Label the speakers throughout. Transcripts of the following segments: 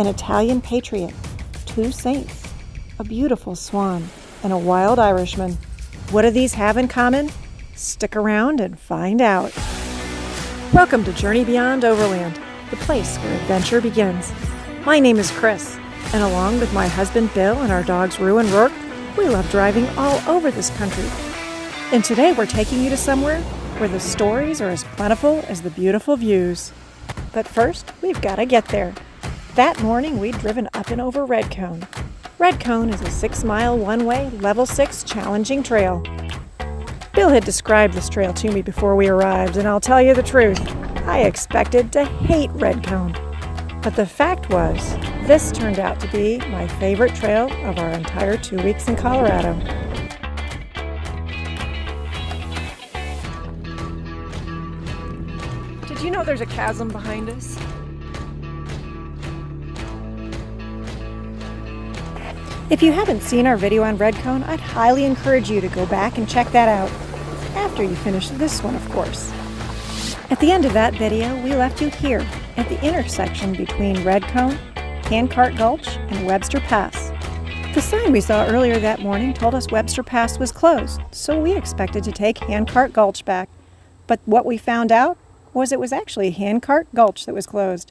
Speaker 1: an Italian Patriot, 2 saints, a beautiful swan, and a wild Irishman. What do these have in common? Stick around and find out. Welcome to Journey Beyond Overland, the place where adventure begins. My name is Chris, and along with my husband Bill and our dogs Rue and Rourke, we love driving all over this country. And today we're taking you to somewhere where the stories are as plentiful as the beautiful views. But first, we've got to get there. That morning, we'd driven up and over Red Cone. Red Cone is a 6-mile, one-way, level 6 challenging trail. Bill had described this trail to me before we arrived, and I'll tell you the truth, I expected to hate Red Cone. But the fact was, this turned out to be my favorite trail of our entire 2 weeks in Colorado. Did you know there's a chasm behind us? If you haven't seen our video on Red Cone, I'd highly encourage you to go back and check that out. After you finish this one, of course. At the end of that video, we left you here at the intersection between Red Cone, Handcart Gulch, and Webster Pass. The sign we saw earlier that morning told us Webster Pass was closed, so we expected to take Handcart Gulch back. But what we found out was it was actually Handcart Gulch that was closed,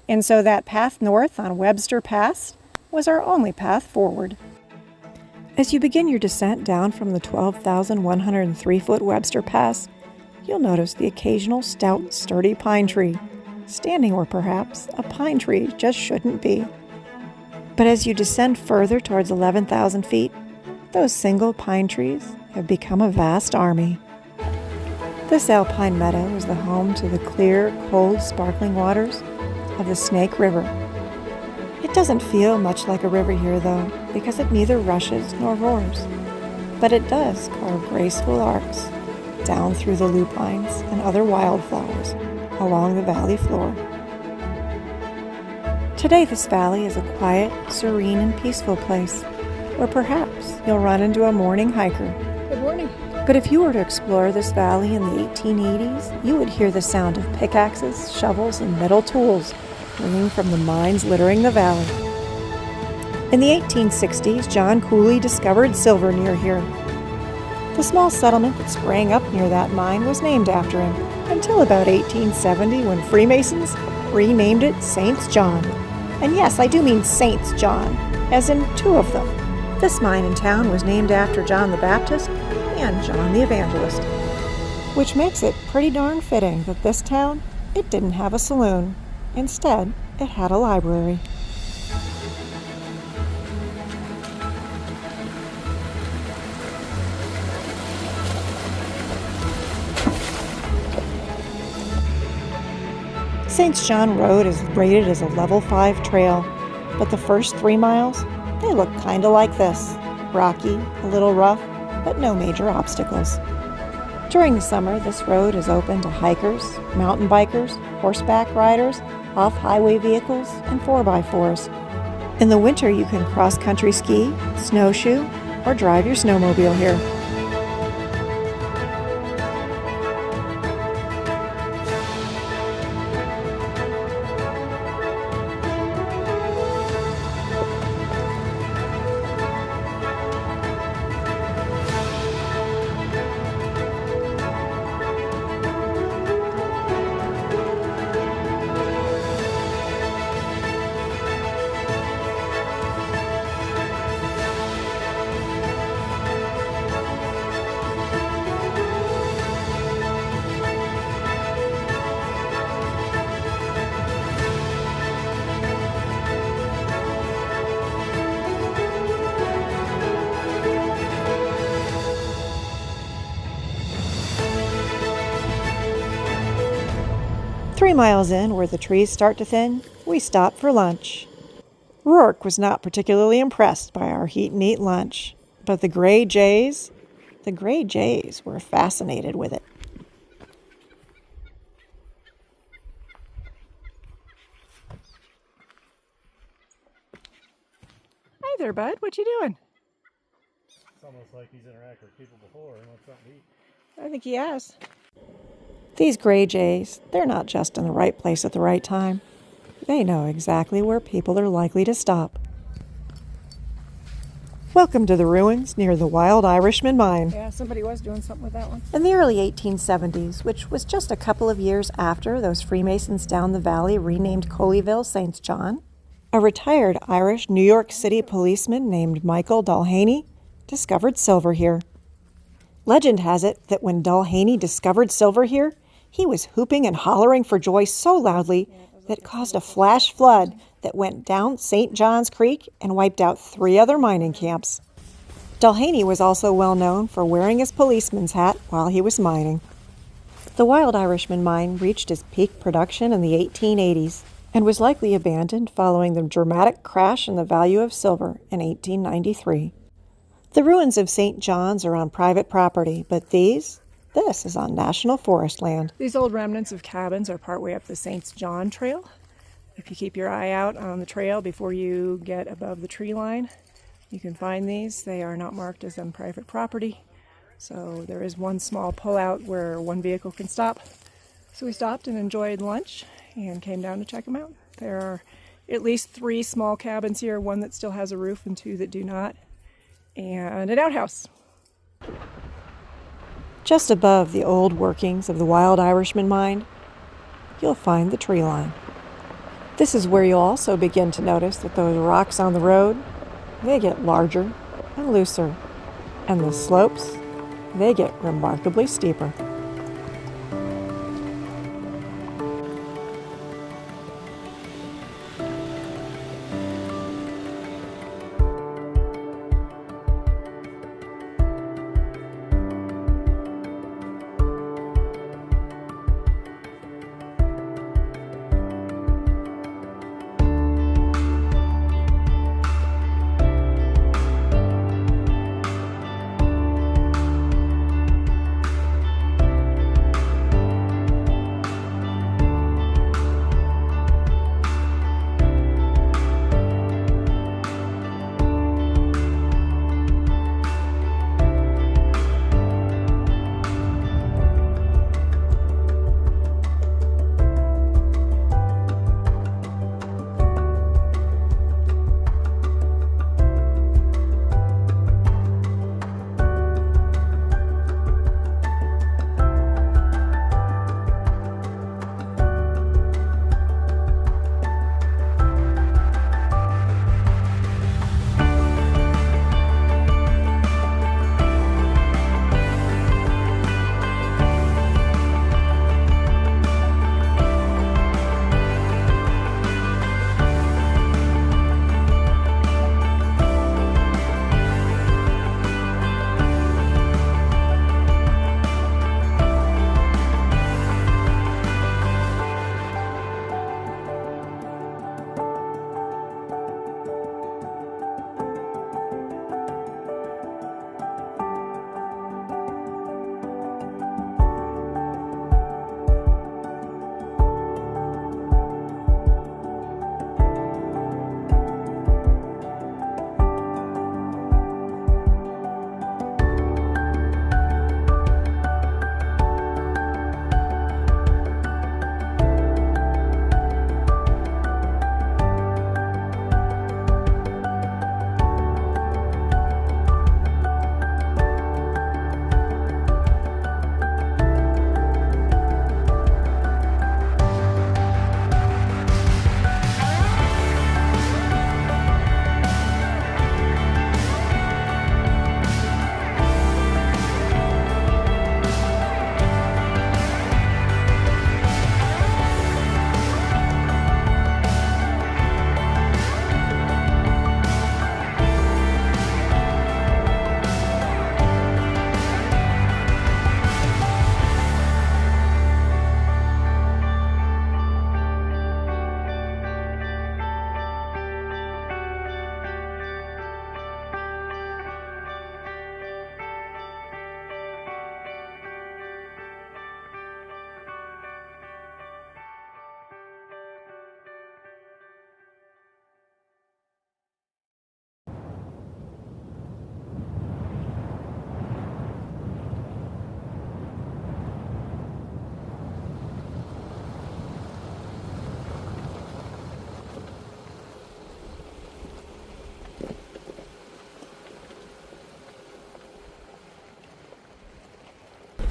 Speaker 1: and so that path north on Webster Pass was our only path forward. As you begin your descent down from the 12,103-foot Webster Pass, you'll notice the occasional stout, sturdy pine tree, standing where perhaps a pine tree just shouldn't be. But as you descend further towards 11,000 feet, those single pine trees have become a vast army. This alpine meadow is the home to the clear, cold, sparkling waters of the Snake River. It doesn't feel much like a river here, though, because it neither rushes nor roars. But it does carve graceful arcs down through the lupines and other wildflowers along the valley floor. Today, this valley is a quiet, serene, and peaceful place where perhaps you'll run into a morning hiker.
Speaker 2: Good morning.
Speaker 1: But if you were to explore this valley in the 1880s, you would hear the sound of pickaxes, shovels, and metal tools ringing from the mines littering the valley. In the 1860s, John Cooley discovered silver near here. The small settlement that sprang up near that mine was named after him, until about 1870 when Freemasons renamed it Saint John. And yes, I do mean Saints John, as in 2 of them. This mine in town was named after John the Baptist and John the Evangelist, which makes it pretty darn fitting that this town, it didn't have a saloon. Instead, it had a library. St. John Road is rated as a level 5 trail, but the first 3 miles, they look kinda like this. Rocky, a little rough, but no major obstacles. During the summer, this road is open to hikers, mountain bikers, horseback riders, off-highway vehicles, and 4x4s. In the winter, you can cross-country ski, snowshoe, or drive your snowmobile here. Three miles in, where the trees start to thin, we stop for lunch. Rourke was not particularly impressed by our heat-and-eat lunch, but the Gray Jays were fascinated with it. Hi there, bud. What you doing?
Speaker 2: It's almost like he's interacted with people before and wants something to eat.
Speaker 1: I think he has. These Gray Jays, they're not just in the right place at the right time. They know exactly where people are likely to stop. Welcome to the ruins near the Wild Irishman Mine.
Speaker 3: Yeah, somebody was doing something with that one.
Speaker 1: In the early 1870s, which was just a couple of years after those Freemasons down the valley renamed Colleyville St. John, a retired Irish New York City policeman named Michael Mulhaney discovered silver here. Legend has it that when Mulhaney discovered silver here, he was whooping and hollering for joy so loudly that it caused a flash flood that went down St. John's Creek and wiped out 3 other mining camps. Mulhaney was also well known for wearing his policeman's hat while he was mining. The Wild Irishman Mine reached its peak production in the 1880s and was likely abandoned following the dramatic crash in the value of silver in 1893. The ruins of St. John's are on private property, but this is on national forest land.
Speaker 3: These old remnants of cabins are partway up the St. John Trail. If you keep your eye out on the trail before you get above the tree line, you can find these. They are not marked as on private property, so there is one small pullout where one vehicle can stop. So we stopped and enjoyed lunch and came down to check them out. There are at least 3 small cabins here, one that still has a roof and 2 that do not, and an outhouse.
Speaker 1: Just above the old workings of the Wild Irishman Mine, you'll find the tree line. This is where you'll also begin to notice that those rocks on the road, they get larger and looser, and the slopes, they get remarkably steeper.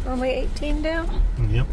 Speaker 3: Only 18 down?
Speaker 2: Yep.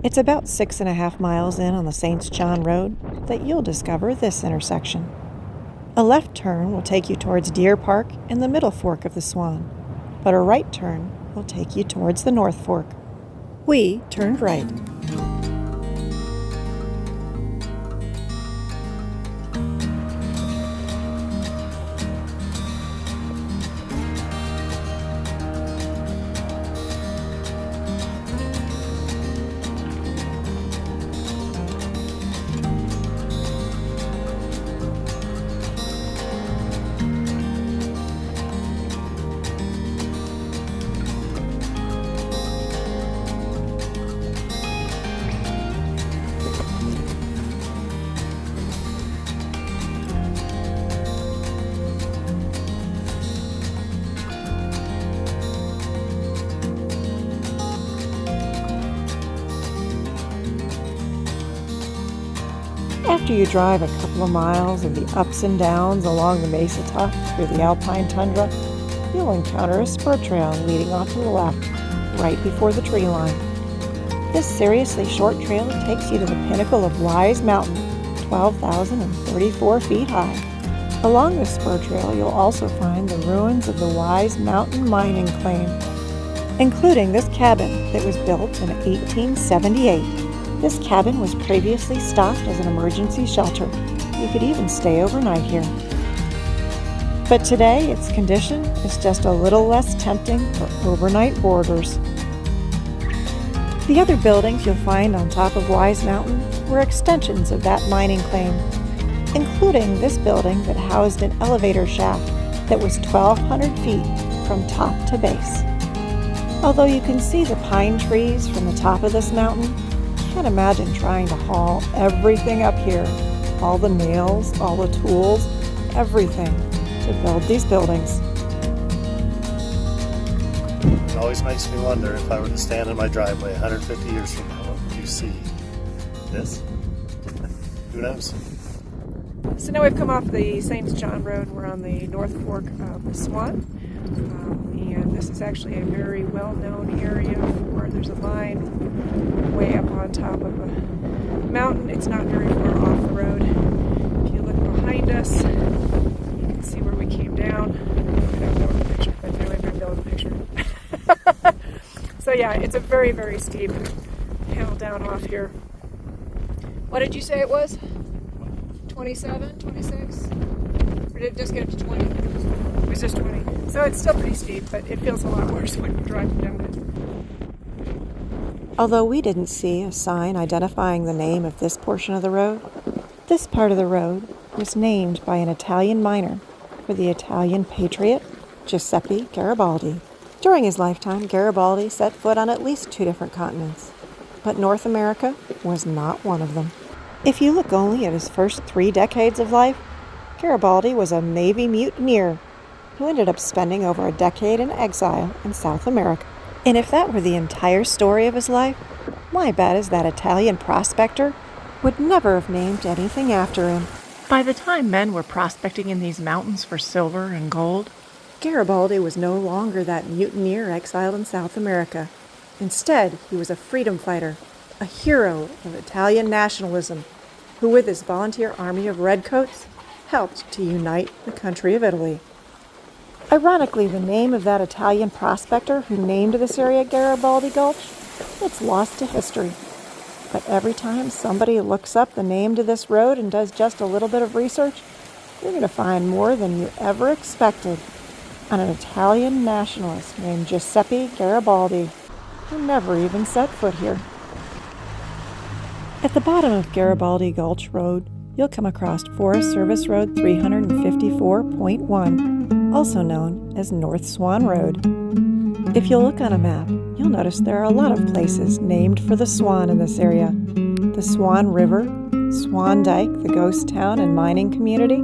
Speaker 1: It's about 6.5 miles in on the St. John Road that you'll discover this intersection. A left turn will take you towards Deer Park and the Middle Fork of the Swan, but a right turn will take you towards the North Fork. We turned right. After you drive a couple of miles of the ups and downs along the mesa top through the alpine tundra, you'll encounter a spur trail leading off to the left, right before the tree line. This seriously short trail takes you to the pinnacle of Wise Mountain, 12,034 feet high. Along this spur trail, you'll also find the ruins of the Wise Mountain mining claim, including this cabin that was built in 1878. This cabin was previously stocked as an emergency shelter. You could even stay overnight here. But today, its condition is just a little less tempting for overnight boarders. The other buildings you'll find on top of Wise Mountain were extensions of that mining claim, including this building that housed an elevator shaft that was 1,200 feet from top to base. Although you can see the pine trees from the top of this mountain, can't imagine trying to haul everything up here, all the nails, all the tools, everything to build these buildings.
Speaker 2: It always makes me wonder if I were to stand in my driveway 150 years from now, what would you see? This? Who knows?
Speaker 3: So now we've come off the St. John Road. We're on the North Fork of the Swan. And this is actually a very well-known area where there's a mine way up on top of a mountain. It's not very far off the road. If you look behind us, you can see where we came down. I don't know the picture, but now I know the picture. So yeah, it's a very, very steep hill down off here. What did you say it was? 27, 26? Or did it just get up to 20? It was just 20. So it's still pretty steep, but it feels a lot worse when you're driving down it.
Speaker 1: Although we didn't see a sign identifying the name of this portion of the road, this part of the road was named by an Italian miner for the Italian Patriot, Giuseppe Garibaldi. During his lifetime, Garibaldi set foot on at least 2 different continents, but North America was not one of them. If you look only at his first 3 decades of life, Garibaldi was a Navy mutineer who ended up spending over a decade in exile in South America. And if that were the entire story of his life, my bet is that Italian prospector would never have named anything after him. By the time men were prospecting in these mountains for silver and gold, Garibaldi was no longer that mutineer exiled in South America. Instead, he was a freedom fighter, a hero of Italian nationalism, who with his volunteer army of redcoats helped to unite the country of Italy. Ironically, the name of that Italian prospector who named this area Garibaldi Gulch, it's lost to history. But every time somebody looks up the name to this road and does just a little bit of research, you're going to find more than you ever expected on an Italian nationalist named Giuseppe Garibaldi, who never even set foot here. At the bottom of Garibaldi Gulch Road, you'll come across Forest Service Road 354.1, also known as North Swan Road. If you'll look on a map, you'll notice there are a lot of places named for the Swan in this area. The Swan River, Swan Dyke, the ghost town and mining community,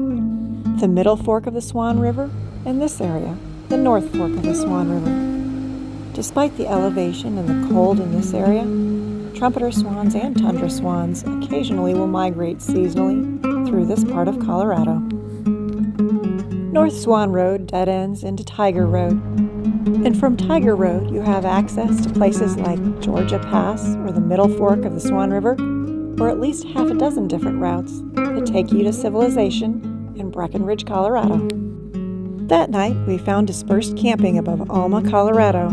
Speaker 1: the middle fork of the Swan River, and this area, the north fork of the Swan River. Despite the elevation and the cold in this area, trumpeter swans and tundra swans occasionally will migrate seasonally through this part of Colorado. North Swan Road dead ends into Tiger Road, and from Tiger Road you have access to places like Georgia Pass or the middle fork of the Swan River, or at least half a dozen different routes that take you to civilization in Breckenridge, Colorado. That night we found dispersed camping above Alma, Colorado,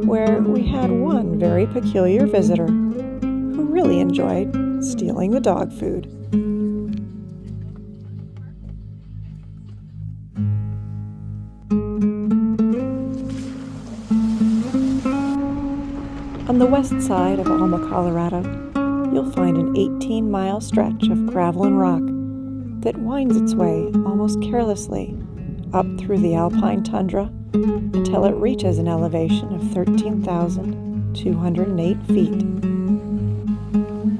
Speaker 1: where we had one very peculiar visitor who really enjoyed stealing the dog food. On the west side of Alma, Colorado, you'll find an 18-mile stretch of gravel and rock that winds its way almost carelessly up through the alpine tundra until it reaches an elevation of 13,208 feet.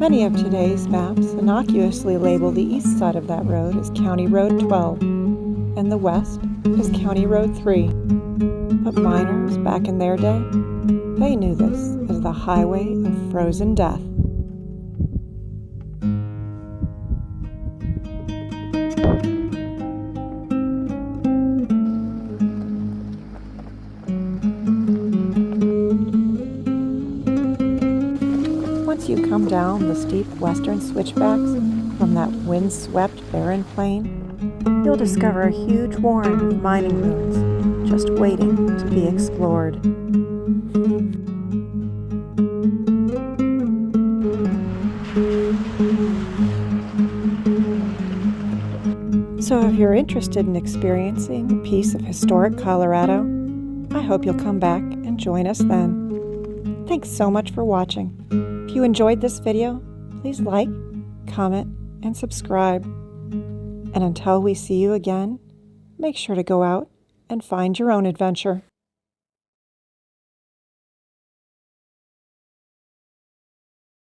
Speaker 1: Many of today's maps innocuously label the east side of that road as County Road 12 and the west as County Road 3. But miners back in their day, they knew this as the Highway of Frozen Death. Once you come down the steep western switchbacks from that wind-swept barren plain, you'll discover a huge warren of mining roads just waiting to be explored. So if you're interested in experiencing a piece of historic Colorado, I hope you'll come back and join us then. Thanks so much for watching. If you enjoyed this video, please like, comment, and subscribe. And until we see you again, make sure to go out and find your own adventure.